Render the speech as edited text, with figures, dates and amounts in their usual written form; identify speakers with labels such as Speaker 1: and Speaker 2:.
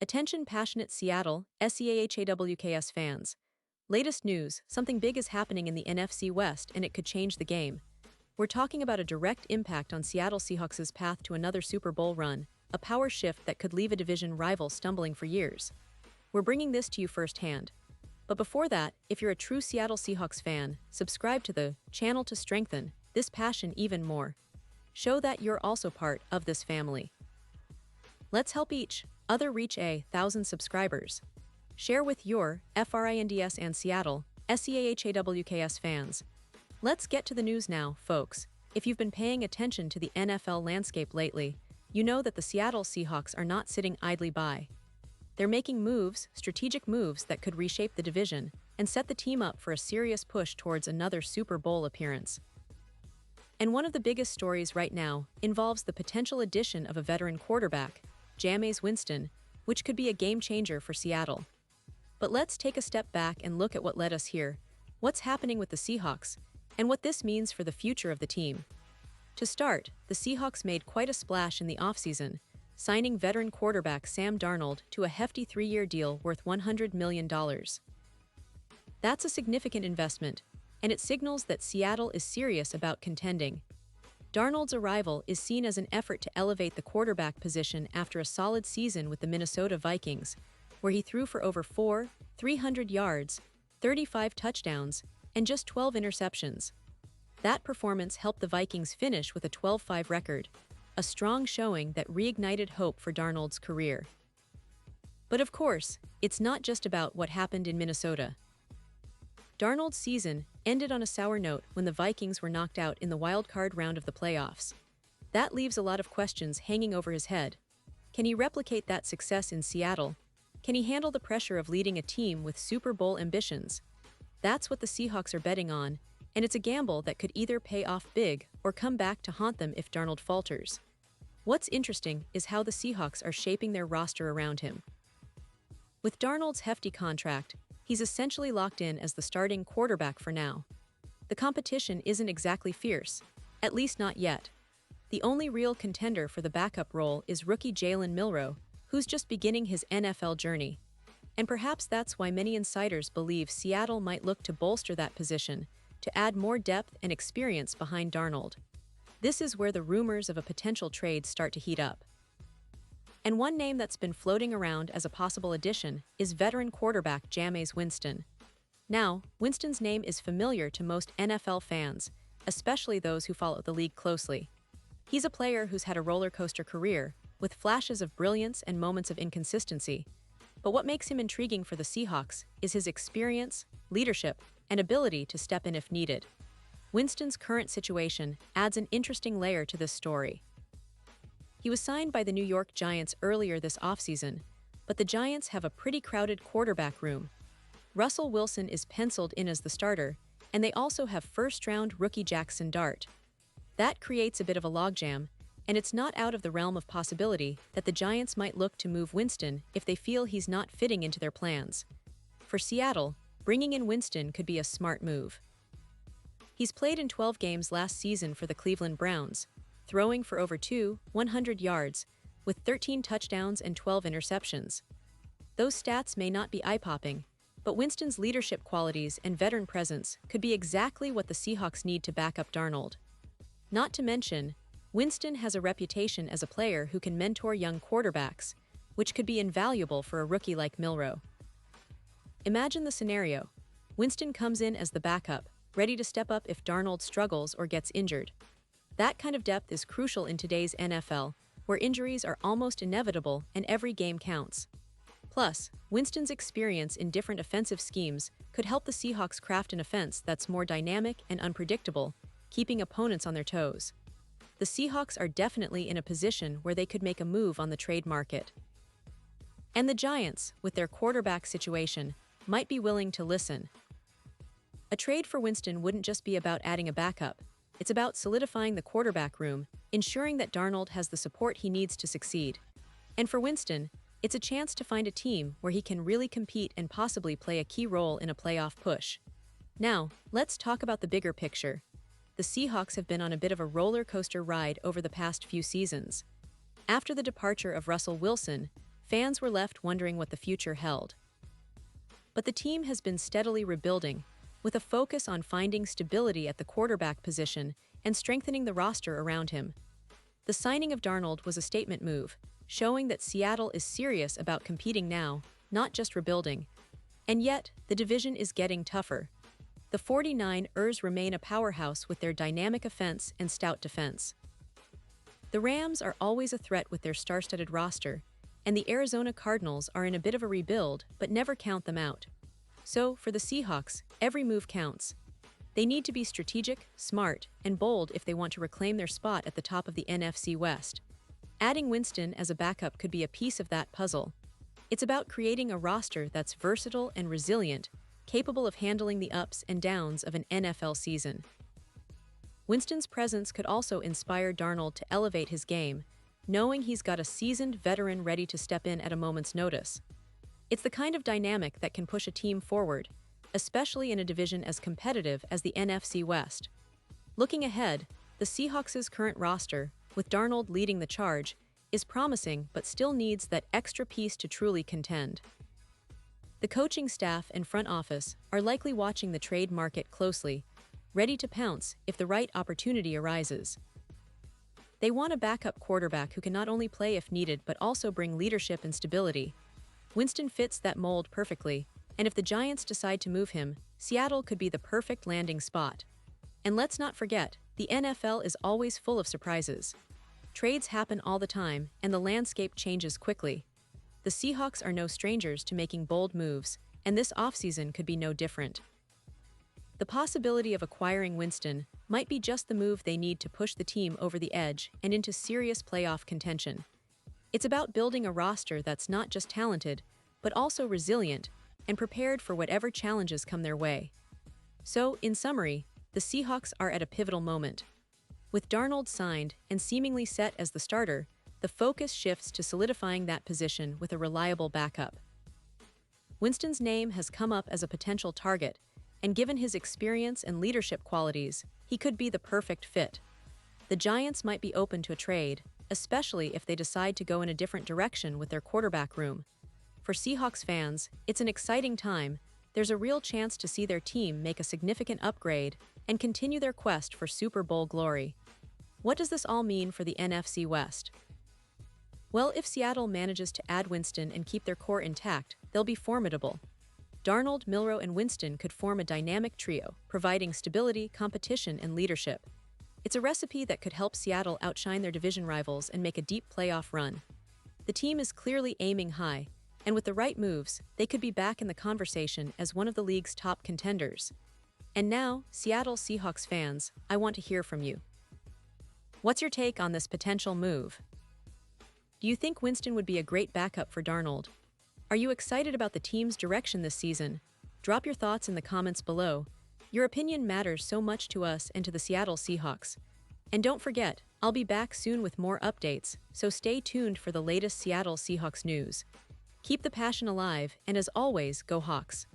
Speaker 1: Attention passionate Seattle, SEAHAWKS fans. Latest news, something big is happening in the NFC West and it could change the game. We're talking about a direct impact on Seattle Seahawks' path to another Super Bowl run, a power shift that could leave a division rival stumbling for years. We're bringing this to you firsthand. But before that, if you're a true Seattle Seahawks fan, subscribe to the channel to strengthen this passion even more. Show that you're also part of this family. Let's help each other reach 1,000 subscribers. Share with your FRINDS and Seattle, SEAHAWKS fans. Let's get to the news now, folks. If you've been paying attention to the NFL landscape lately, you know that the Seattle Seahawks are not sitting idly by. They're making moves, strategic moves that could reshape the division and set the team up for a serious push towards another Super Bowl appearance. And one of the biggest stories right now involves the potential addition of a veteran quarterback, Jameis Winston, which could be a game-changer for Seattle. But let's take a step back and look at what led us here, what's happening with the Seahawks, and what this means for the future of the team. To start, the Seahawks made quite a splash in the offseason, signing veteran quarterback Sam Darnold to a hefty 3-year deal worth $100 million. That's a significant investment, and it signals that Seattle is serious about contending. Darnold's arrival is seen as an effort to elevate the quarterback position after a solid season with the Minnesota Vikings, where he threw for over 300 yards, 35 touchdowns, and just 12 interceptions. That performance helped the Vikings finish with a 12-5 record, a strong showing that reignited hope for Darnold's career. But of course, it's not just about what happened in Minnesota. Darnold's season ended on a sour note when the Vikings were knocked out in the wild-card round of the playoffs. That leaves a lot of questions hanging over his head. Can he replicate that success in Seattle? Can he handle the pressure of leading a team with Super Bowl ambitions? That's what the Seahawks are betting on, and it's a gamble that could either pay off big or come back to haunt them if Darnold falters. What's interesting is how the Seahawks are shaping their roster around him. With Darnold's hefty contract, he's essentially locked in as the starting quarterback for now. The competition isn't exactly fierce, at least not yet. The only real contender for the backup role is rookie Jalen Milroe, who's just beginning his NFL journey. And perhaps that's why many insiders believe Seattle might look to bolster that position, to add more depth and experience behind Darnold. This is where the rumors of a potential trade start to heat up. And one name that's been floating around as a possible addition is veteran quarterback Jameis Winston. Now, Winston's name is familiar to most NFL fans, especially those who follow the league closely. He's a player who's had a roller coaster career, with flashes of brilliance and moments of inconsistency. But what makes him intriguing for the Seahawks is his experience, leadership, and ability to step in if needed. Winston's current situation adds an interesting layer to this story. He was signed by the New York Giants earlier this offseason, but the Giants have a pretty crowded quarterback room. Russell Wilson is penciled in as the starter, and they also have first-round rookie Jackson Dart. That creates a bit of a logjam, and it's not out of the realm of possibility that the Giants might look to move Winston if they feel he's not fitting into their plans. For Seattle, bringing in Winston could be a smart move. He's played in 12 games last season for the Cleveland Browns, throwing for over 100 yards, with 13 touchdowns and 12 interceptions. Those stats may not be eye-popping, but Winston's leadership qualities and veteran presence could be exactly what the Seahawks need to back up Darnold. Not to mention, Winston has a reputation as a player who can mentor young quarterbacks, which could be invaluable for a rookie like Milroe. Imagine the scenario. Winston comes in as the backup, ready to step up if Darnold struggles or gets injured. That kind of depth is crucial in today's NFL, where injuries are almost inevitable and every game counts. Plus, Winston's experience in different offensive schemes could help the Seahawks craft an offense that's more dynamic and unpredictable, keeping opponents on their toes. The Seahawks are definitely in a position where they could make a move on the trade market. And the Giants, with their quarterback situation, might be willing to listen. A trade for Winston wouldn't just be about adding a backup. It's about solidifying the quarterback room, ensuring that Darnold has the support he needs to succeed. And for Winston, it's a chance to find a team where he can really compete and possibly play a key role in a playoff push. Now, let's talk about the bigger picture. The Seahawks have been on a bit of a roller coaster ride over the past few seasons. After the departure of Russell Wilson, fans were left wondering what the future held. But the team has been steadily rebuilding, with a focus on finding stability at the quarterback position and strengthening the roster around him. The signing of Darnold was a statement move, showing that Seattle is serious about competing now, not just rebuilding. And yet, the division is getting tougher. The 49ers remain a powerhouse with their dynamic offense and stout defense. The Rams are always a threat with their star-studded roster, and the Arizona Cardinals are in a bit of a rebuild, but never count them out. So, for the Seahawks, every move counts. They need to be strategic, smart, and bold if they want to reclaim their spot at the top of the NFC West. Adding Winston as a backup could be a piece of that puzzle. It's about creating a roster that's versatile and resilient, capable of handling the ups and downs of an NFL season. Winston's presence could also inspire Darnold to elevate his game, knowing he's got a seasoned veteran ready to step in at a moment's notice. It's the kind of dynamic that can push a team forward, especially in a division as competitive as the NFC West. Looking ahead, the Seahawks' current roster, with Darnold leading the charge, is promising but still needs that extra piece to truly contend. The coaching staff and front office are likely watching the trade market closely, ready to pounce if the right opportunity arises. They want a backup quarterback who can not only play if needed but also bring leadership and stability. Winston fits that mold perfectly, and if the Giants decide to move him, Seattle could be the perfect landing spot. And let's not forget, the NFL is always full of surprises. Trades happen all the time, and the landscape changes quickly. The Seahawks are no strangers to making bold moves, and this offseason could be no different. The possibility of acquiring Winston might be just the move they need to push the team over the edge and into serious playoff contention. It's about building a roster that's not just talented, but also resilient and prepared for whatever challenges come their way. So, in summary, the Seahawks are at a pivotal moment. With Darnold signed and seemingly set as the starter, the focus shifts to solidifying that position with a reliable backup. Winston's name has come up as a potential target, and given his experience and leadership qualities, he could be the perfect fit. The Giants might be open to a trade, especially if they decide to go in a different direction with their quarterback room. For Seahawks fans, it's an exciting time. There's a real chance to see their team make a significant upgrade and continue their quest for Super Bowl glory. What does this all mean for the NFC West? Well, if Seattle manages to add Winston and keep their core intact, they'll be formidable. Darnold, Milroe, and Winston could form a dynamic trio, providing stability, competition, and leadership. It's a recipe that could help Seattle outshine their division rivals and make a deep playoff run. The team is clearly aiming high, and with the right moves, they could be back in the conversation as one of the league's top contenders. And now, Seattle Seahawks fans, I want to hear from you. What's your take on this potential move? Do you think Winston would be a great backup for Darnold? Are you excited about the team's direction this season? Drop your thoughts in the comments below. Your opinion matters so much to us and to the Seattle Seahawks. And don't forget, I'll be back soon with more updates, so stay tuned for the latest Seattle Seahawks news. Keep the passion alive, and as always, go Hawks!